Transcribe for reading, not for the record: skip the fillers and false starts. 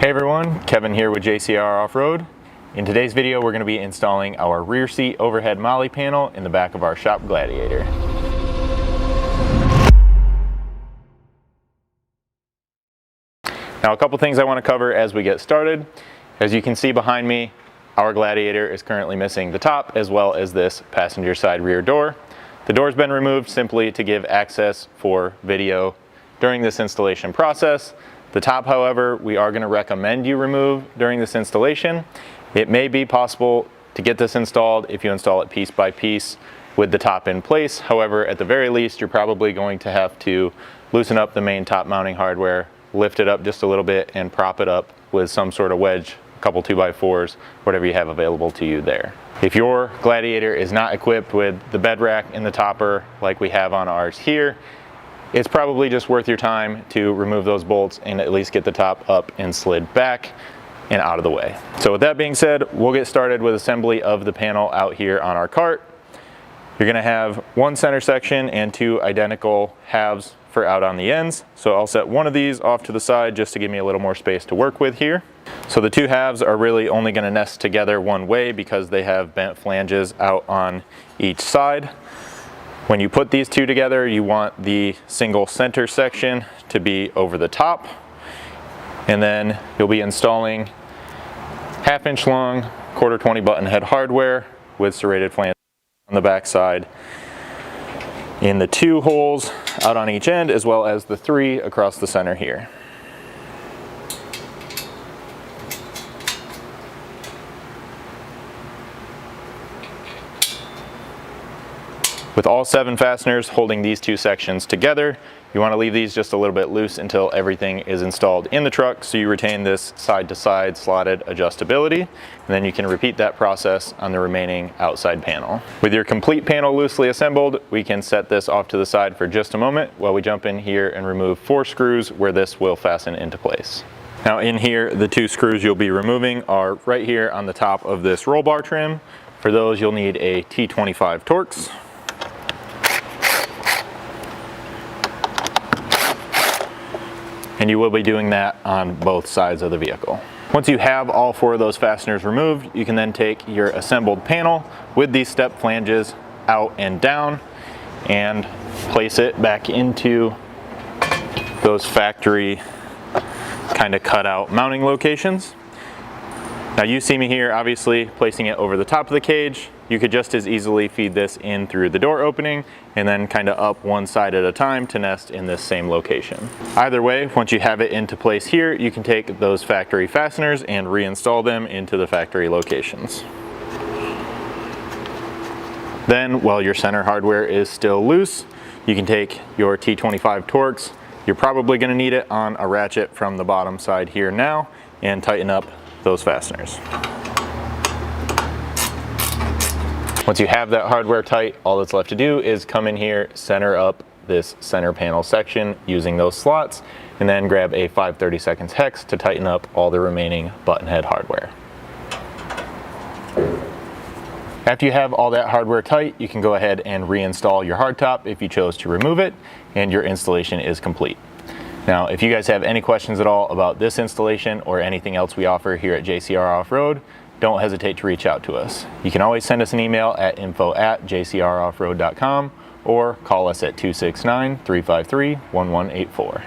Hey everyone, Kevin here with JCR Off-Road. In today's video we're going to be installing our rear seat overhead MOLLE panel in the back of our shop Gladiator. Now a couple things I want to cover as we get started. As you can see behind me, our Gladiator is currently missing the top as well as this passenger side rear door. The door's been removed simply to give access for video during this installation process. The top, however, we are going to recommend you remove during this installation. It may be possible to get this installed if you install it piece by piece with the top in place. However, at the very least, you're probably going to have to loosen up the main top mounting hardware, lift it up just a little bit, and prop it up with some sort of wedge, a couple 2x4s, whatever you have available to you there. If your Gladiator is not equipped with the bed rack and the topper like we have on ours here, it's probably just worth your time to remove those bolts and at least get the top up and slid back and out of the way. So with that being said, we'll get started with assembly of the panel out here on our cart. You're going to have one center section and two identical halves for out on the ends. So I'll set one of these off to the side just to give me a little more space to work with here. So the two halves are really only going to nest together one way because they have bent flanges out on each side. When you put these two together, you want the single center section to be over the top, and then you'll be installing 1/2 inch long, 1/4 button head hardware with serrated flanges on the back side in the two holes out on each end, as well as the three across the center here. With all 7 fasteners holding these two sections together, you want to leave these just a little bit loose until everything is installed in the truck so you retain this side-to-side slotted adjustability, and then you can repeat that process on the remaining outside panel. With your complete panel loosely assembled, we can set this off to the side for just a moment while we jump in here and remove 4 screws where this will fasten into place. Now in here, the 2 screws you'll be removing are right here on the top of this roll bar trim. For those, you'll need a T25 Torx. And you will be doing that on both sides of the vehicle. Once you have all 4 of those fasteners removed, you can then take your assembled panel with these step flanges out and down and place it back into those factory kind of cut out mounting locations. Now you see me here obviously placing it over the top of the cage. You could just as easily feed this in through the door opening and then kind of up one side at a time to nest in this same location. Either way, once you have it into place here, you can take those factory fasteners and reinstall them into the factory locations. Then, while your center hardware is still loose, you can take your T25 Torx. You're probably going to need it on a ratchet from the bottom side here now, and tighten up those fasteners. Once you have that hardware tight, all that's left to do is come in here, center up this center panel section using those slots, and then grab a 5/32 hex to tighten up all the remaining button head hardware. After you have all that hardware tight, you can go ahead and reinstall your hardtop if you chose to remove it, and your installation is complete. Now, if you guys have any questions at all about this installation or anything else we offer here at JCR Off-Road, don't hesitate to reach out to us. You can always send us an email at info@jcroffroad.com or call us at 269-353-1184.